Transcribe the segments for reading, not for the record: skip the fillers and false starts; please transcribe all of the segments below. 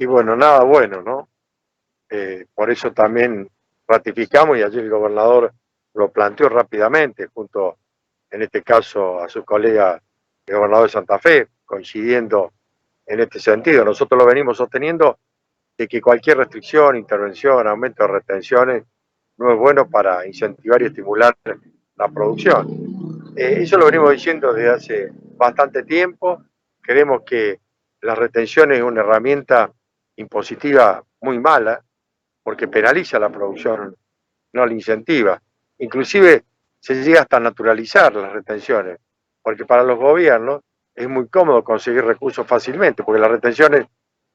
Y bueno, nada bueno, ¿no? Por eso también ratificamos y ayer el gobernador lo planteó rápidamente, junto, en este caso, a su colega, el gobernador de Santa Fe, coincidiendo en este sentido. Nosotros lo venimos sosteniendo de que cualquier restricción, intervención, aumento de retenciones no es bueno para incentivar y estimular la producción. Eso lo venimos diciendo desde hace bastante tiempo. Creemos que la retención es una herramienta impositiva muy mala porque penaliza la producción, no la incentiva. Inclusive se llega hasta a naturalizar las retenciones, porque para los gobiernos es muy cómodo conseguir recursos fácilmente, porque las retenciones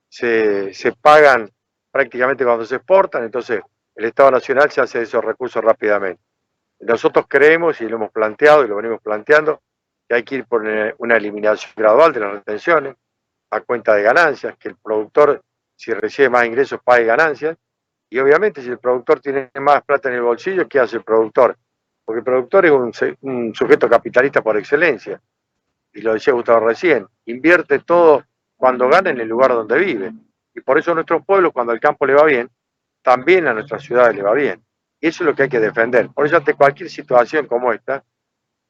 se pagan prácticamente cuando se exportan, entonces el Estado Nacional se hace de esos recursos rápidamente. Nosotros creemos, y lo hemos planteado y lo venimos planteando, que hay que ir por una eliminación gradual de las retenciones a cuenta de ganancias, que el productor, si recibe más ingresos, pague ganancias, y obviamente si el productor tiene más plata en el bolsillo, ¿qué hace el productor? Porque el productor es un sujeto capitalista por excelencia, y lo decía Gustavo recién, invierte todo cuando gana en el lugar donde vive. Y por eso a nuestros pueblos, cuando al campo le va bien, también a nuestras ciudades le va bien. Y eso es lo que hay que defender. Por eso ante cualquier situación como esta,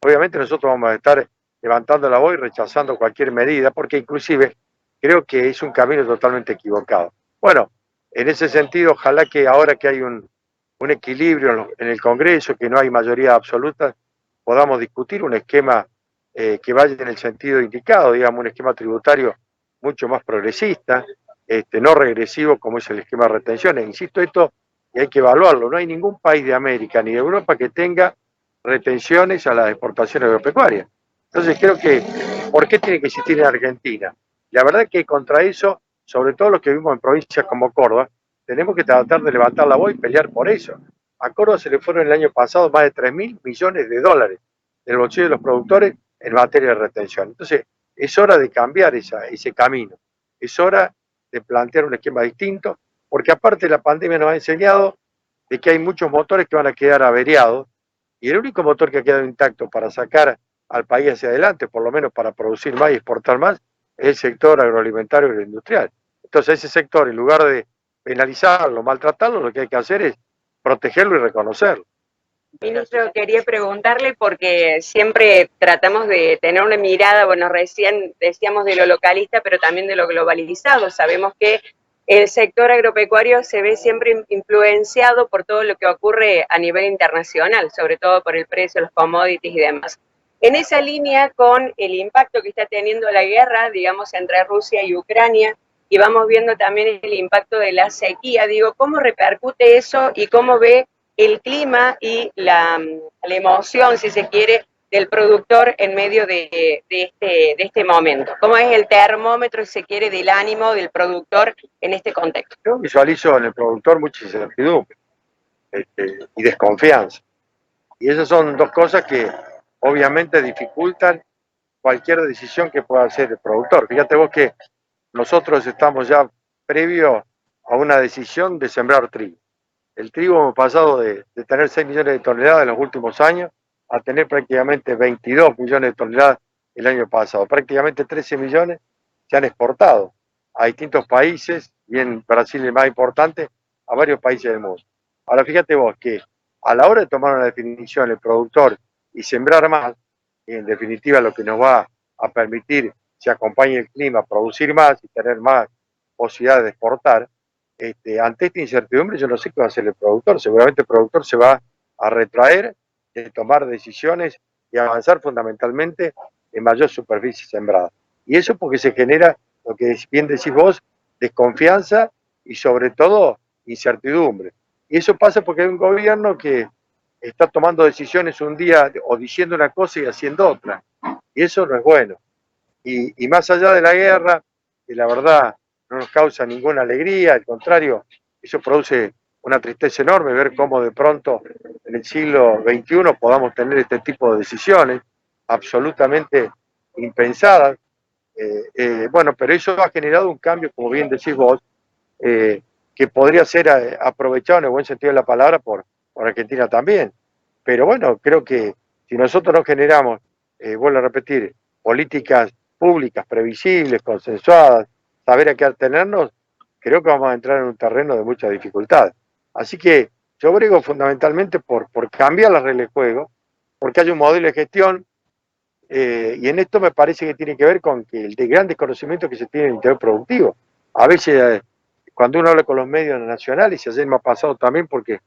obviamente nosotros vamos a estar levantando la voz y rechazando cualquier medida, porque inclusive creo que es un camino totalmente equivocado. Bueno, en ese sentido, ojalá que ahora que hay un equilibrio en el Congreso, que no hay mayoría absoluta, podamos discutir un esquema que vaya en el sentido indicado, digamos, un esquema tributario mucho más progresista, no regresivo como es el esquema de retenciones. Insisto, esto hay que evaluarlo. No hay ningún país de América ni de Europa que tenga retenciones a las exportaciones agropecuarias. Entonces creo que, ¿por qué tiene que existir en Argentina? La verdad es que contra eso, sobre todo los que vivimos en provincias como Córdoba, tenemos que tratar de levantar la voz y pelear por eso. A Córdoba se le fueron el año pasado más de 3.000 millones de dólares del bolsillo de los productores en materia de retención. Entonces, es hora de cambiar ese camino. Es hora de plantear un esquema distinto, porque aparte la pandemia nos ha enseñado de que hay muchos motores que van a quedar averiados y el único motor que ha quedado intacto para sacar al país hacia adelante, por lo menos para producir más y exportar más, es el sector agroalimentario y industrial. Entonces ese sector, en lugar de penalizarlo, maltratarlo, lo que hay que hacer es protegerlo y reconocerlo. Ministro, quería preguntarle porque siempre tratamos de tener una mirada, bueno, recién decíamos de lo localista, pero también de lo globalizado. Sabemos que el sector agropecuario se ve siempre influenciado por todo lo que ocurre a nivel internacional, sobre todo por el precio, los commodities y demás. En esa línea, con el impacto que está teniendo la guerra, digamos, entre Rusia y Ucrania, y vamos viendo también el impacto de la sequía, digo, ¿cómo repercute eso y cómo ve el clima y la emoción, si se quiere, del productor en medio de este momento? ¿Cómo es el termómetro, si se quiere, del ánimo del productor en este contexto? Yo visualizo en el productor mucha incertidumbre y desconfianza. Y esas son dos cosas que obviamente dificultan cualquier decisión que pueda hacer el productor. Fíjate vos que nosotros estamos ya previo a una decisión de sembrar trigo. El trigo hemos pasado de tener 6 millones de toneladas en los últimos años a tener prácticamente 22 millones de toneladas el año pasado. Prácticamente 13 millones se han exportado a distintos países, y en Brasil el más importante, a varios países del mundo. Ahora fíjate vos que a la hora de tomar una definición el productor y sembrar más, y en definitiva lo que nos va a permitir, si acompaña el clima, producir más y tener más posibilidades de exportar, ante esta incertidumbre yo no sé qué va a hacer el productor. Seguramente el productor se va a retraer de tomar decisiones y avanzar fundamentalmente en mayor superficie sembrada. Y eso porque se genera, lo que bien decís vos, desconfianza y sobre todo incertidumbre. Y eso pasa porque hay un gobierno que está tomando decisiones un día o diciendo una cosa y haciendo otra. Y eso no es bueno. Y más allá de la guerra, que la verdad no nos causa ninguna alegría, al contrario, eso produce una tristeza enorme ver cómo de pronto en el siglo XXI podamos tener este tipo de decisiones absolutamente impensadas. Bueno, pero eso ha generado un cambio, como bien decís vos, que podría ser aprovechado en el buen sentido de la palabra por Argentina también. Pero bueno, creo que si nosotros no generamos, vuelvo a repetir, políticas públicas, previsibles, consensuadas, saber a qué atenernos, creo que vamos a entrar en un terreno de mucha dificultad. Así que yo brego fundamentalmente por cambiar las reglas de juego, porque hay un modelo de gestión, y en esto me parece que tiene que ver con que el de gran desconocimiento que se tiene en el interior productivo. A veces, cuando uno habla con los medios nacionales, y ayer me ha pasado también porque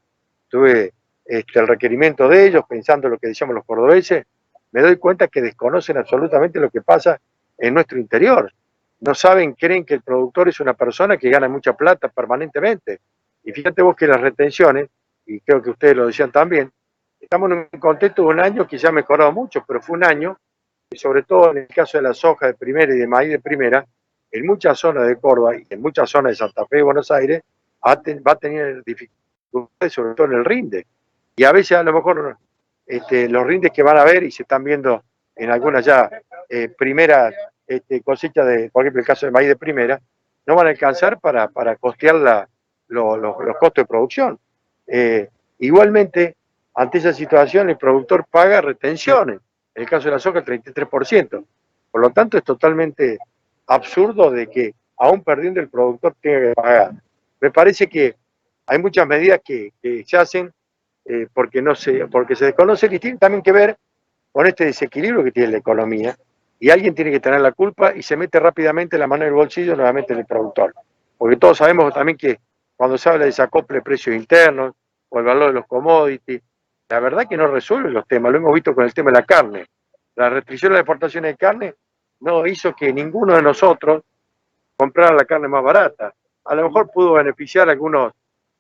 tuve el requerimiento de ellos, pensando en lo que decíamos los cordobeses, me doy cuenta que desconocen absolutamente lo que pasa en nuestro interior. No saben, creen que el productor es una persona que gana mucha plata permanentemente. Y fíjate vos que las retenciones, y creo que ustedes lo decían también, estamos en un contexto de un año que ya ha mejorado mucho, pero fue un año, y sobre todo en el caso de la soja de primera y de maíz de primera, en muchas zonas de Córdoba y en muchas zonas de Santa Fe y Buenos Aires, va a tener dificultades, sobre todo en el rinde. Y a veces a lo mejor los rindes que van a ver y se están viendo en algunas ya primeras cosechas, por ejemplo el caso de maíz de primera, no van a alcanzar para costear los costos de producción. Igualmente, ante esa situación el productor paga retenciones, en el caso de la soja el 33%. Por lo tanto es totalmente absurdo de que aún perdiendo el productor tenga que pagar. Me parece que hay muchas medidas que se hacen porque se desconocen y tienen también que ver con este desequilibrio que tiene la economía, y alguien tiene que tener la culpa y se mete rápidamente la mano en el bolsillo nuevamente en el productor. Porque todos sabemos también que cuando se habla de desacople de precios internos o el valor de los commodities, la verdad que no resuelve los temas. Lo hemos visto con el tema de la carne. La restricción de las exportaciones de carne no hizo que ninguno de nosotros comprara la carne más barata. A lo mejor pudo beneficiar a algunos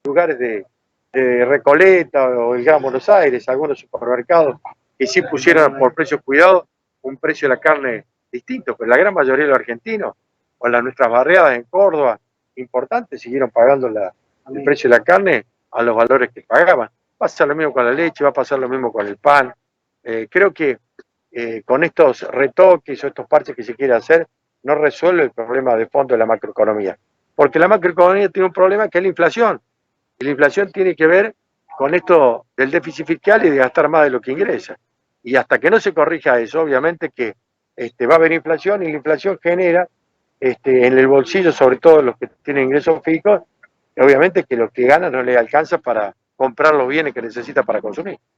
lugares de Recoleta o el Gran Buenos Aires, algunos supermercados que sí pusieron por precios cuidados un precio de la carne distinto, pero la gran mayoría de los argentinos, o nuestras barriadas en Córdoba, importantes, siguieron pagando el precio de la carne a los valores que pagaban. Va a pasar lo mismo con la leche, va a pasar lo mismo con el pan. Creo que con estos retoques o estos parches que se quiere hacer, no resuelve el problema de fondo de la macroeconomía. Porque la macroeconomía tiene un problema que es la inflación. Y la inflación tiene que ver con esto del déficit fiscal y de gastar más de lo que ingresa. Y hasta que no se corrija eso, obviamente que va a haber inflación, y la inflación genera en el bolsillo, sobre todo los que tienen ingresos fijos, obviamente que los que ganan no les alcanza para comprar los bienes que necesita para consumir.